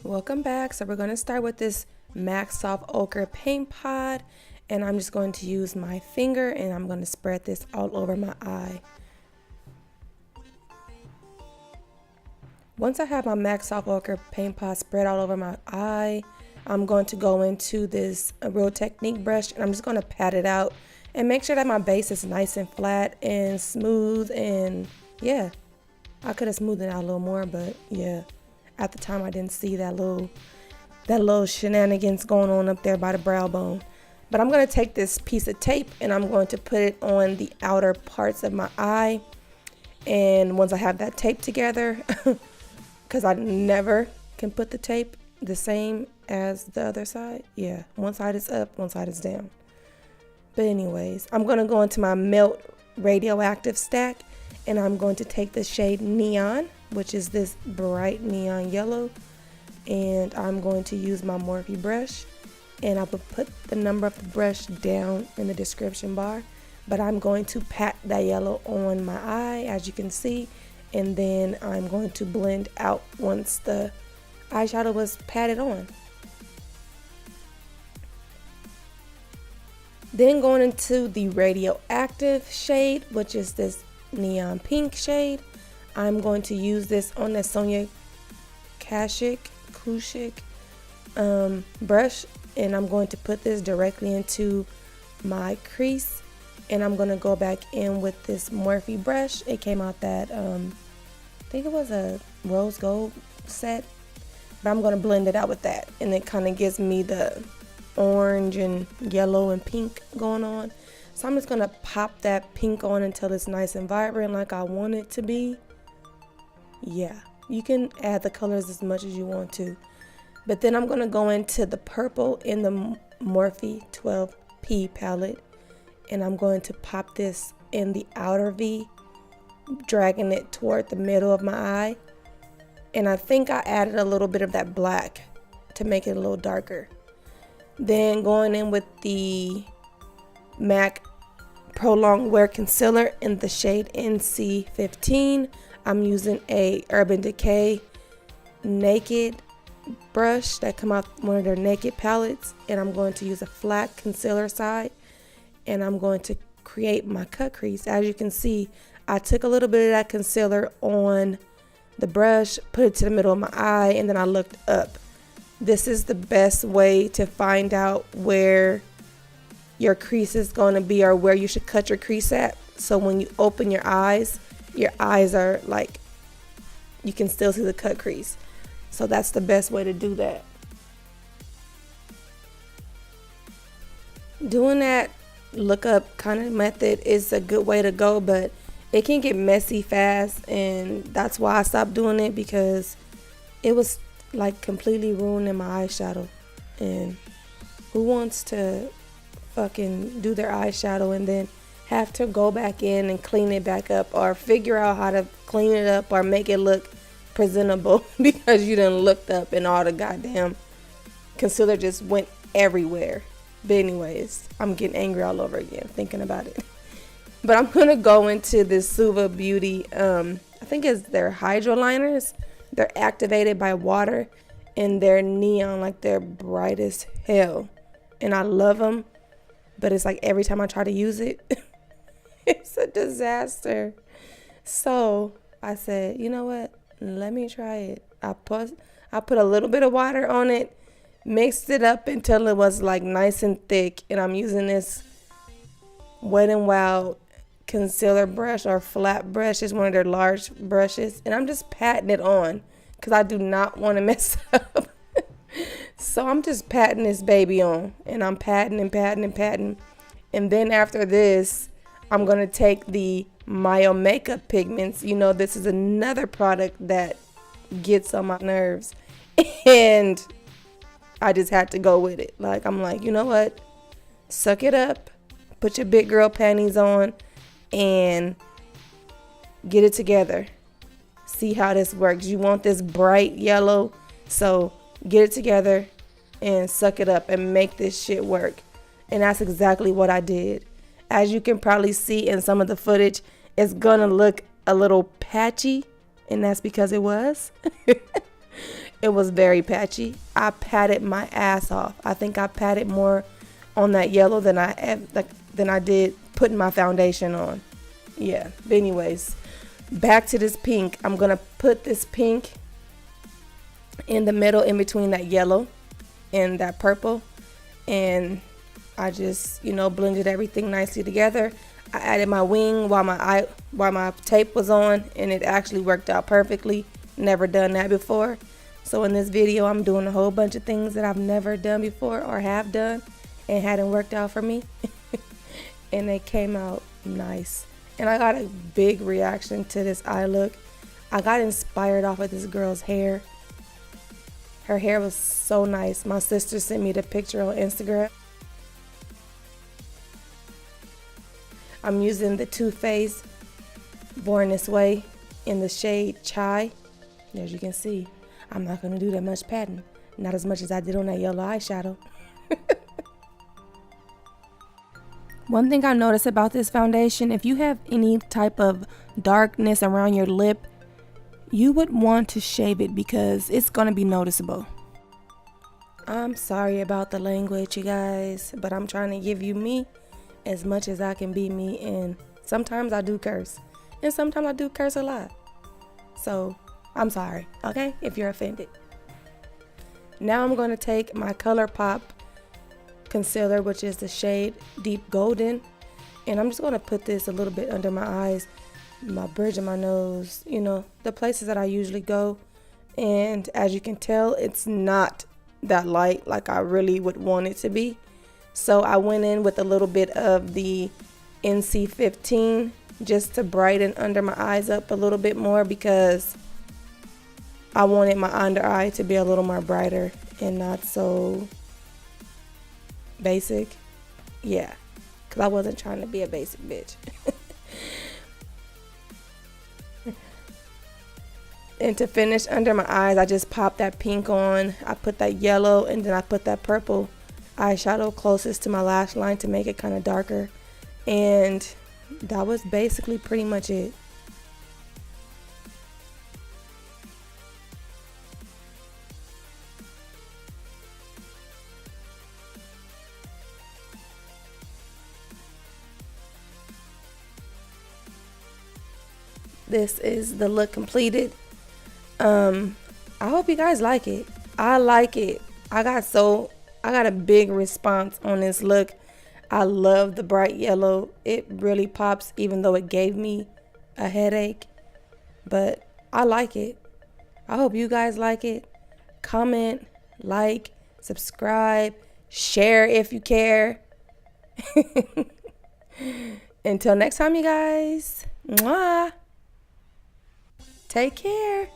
Welcome back. So we're going to start with this MAC Soft Ochre paint pot, and I'm just going to use my finger and I'm going to spread this all over my eye. Once I have my MAC Soft Ochre paint pot spread all over my eye, I'm going to go into this Real Technique brush and I'm just going to pat it out and make sure that my base is nice and flat and smooth. And yeah, I could have smoothed it out a little more, but yeah, at the time I didn't see that little shenanigans going on up there by the brow bone. But I'm going to take this piece of tape and I'm going to put it on the outer parts of my eye. And once I have that tape together, because I never can put the tape the same as the other side. Yeah, one side is up, one side is down. But anyways, I'm going to go into my Melt Radioactive stack and I'm going to take the shade Neon, which is this bright neon yellow, and I'm going to use my Morphe brush, and I will put the number of the brush down in the description bar, but I'm going to pat that yellow on my eye, as you can see, and then I'm going to blend out once the eyeshadow was patted on. Then going into the Radioactive shade, which is this neon pink shade, I'm going to use this on the Sonia Kashuk brush, and I'm going to put this directly into my crease, and I'm going to go back in with this Morphe brush. It came out that I think it was a rose gold set, but I'm going to blend it out with that, and it kind of gives me the orange and yellow and pink going on. So I'm just going to pop that pink on until it's nice and vibrant like I want it to be. Yeah, you can add the colors as much as you want to. But then I'm going to go into the purple in the Morphe 12P palette. And I'm going to pop this in the outer V, dragging it toward the middle of my eye. And I think I added a little bit of that black to make it a little darker. Then going in with the MAC Prolonged Wear Concealer in the shade NC15. I'm using a Urban Decay Naked brush that come out one of their Naked palettes, and I'm going to use a flat concealer side, and I'm going to create my cut crease. As you can see, I took a little bit of that concealer on the brush, put it to the middle of my eye, and then I looked up. This is the best way to find out where your crease is going to be, or where you should cut your crease at. So when you open your eyes are like, you can still see the cut crease. So that's the best way to do that. Doing that look up kind of method is a good way to go, but it can get messy fast, and that's why I stopped doing it, because it was like completely ruining my eyeshadow. And who wants to fucking do their eyeshadow and then have to go back in and clean it back up, or figure out how to clean it up or make it look presentable because you done looked up and all the goddamn concealer just went everywhere. But anyways, I'm getting angry all over again thinking about it. But I'm gonna go into this Suva Beauty, I think it's their hydro liners. They're activated by water and they're neon, like they're bright as hell, and I love them. But it's like every time I try to use it, it's a disaster. So I said, you know what? Let me try it. I put a little bit of water on it, mixed it up until it was like nice and thick. And I'm using this Wet n Wild concealer brush, or flat brush. It's one of their large brushes. And I'm just patting it on because I do not want to mess up. So I'm just patting this baby on, and I'm patting and patting and patting. And then after this, I'm going to take the Myo Makeup Pigments. You know, this is another product that gets on my nerves. And I just had to go with it. Like, I'm like, you know what? Suck it up. Put your big girl panties on and get it together. See how this works. You want this bright yellow, so get it together and suck it up and make this shit work. And that's exactly what I did. As you can probably see in some of the footage, it's gonna look a little patchy, and that's because it was. It was very patchy. I patted my ass off. I think I patted more on that yellow than I did putting my foundation on. Yeah. But anyways, back to this pink. I'm gonna put this pink in the middle, in between that yellow and that purple, and I just, blended everything nicely together. I added my wing while my tape was on, and it actually worked out perfectly. Never done that before. So in this video, I'm doing a whole bunch of things that I've never done before or have done and hadn't worked out for me. And they came out nice. And I got a big reaction to this eye look. I got inspired off of this girl's hair. Her hair was so nice. My sister sent me the picture on Instagram. I'm using the Too Faced Born This Way in the shade Chai. As you can see, I'm not going to do that much patting. Not as much as I did on that yellow eyeshadow. One thing I noticed about this foundation, if you have any type of darkness around your lip, you would want to shave it because it's going to be noticeable. I'm sorry about the language, you guys, but I'm trying to give you me as much as I can be me, and sometimes I do curse, and sometimes I do curse a lot. So I'm sorry, okay, if you're offended. Now I'm going to take my ColourPop concealer, which is the shade Deep Golden, and I'm just going to put this a little bit under my eyes, my bridge of my nose, the places that I usually go. And as you can tell, it's not that light like I really would want it to be. So I went in with a little bit of the NC15 just to brighten under my eyes up a little bit more, because I wanted my under eye to be a little more brighter and not so basic. Yeah, because I wasn't trying to be a basic bitch. And to finish under my eyes, I just popped that pink on. I put that yellow, and then I put that purple eyeshadow closest to my lash line to make it kind of darker. And that was basically pretty much it. This is the look completed. I hope you guys like it. I like it. I got a big response on this look. I love the bright yellow. It really pops, even though it gave me a headache. But I like it. I hope you guys like it. Comment, like, subscribe, share if you care. Until next time, you guys. Mwah. Take care.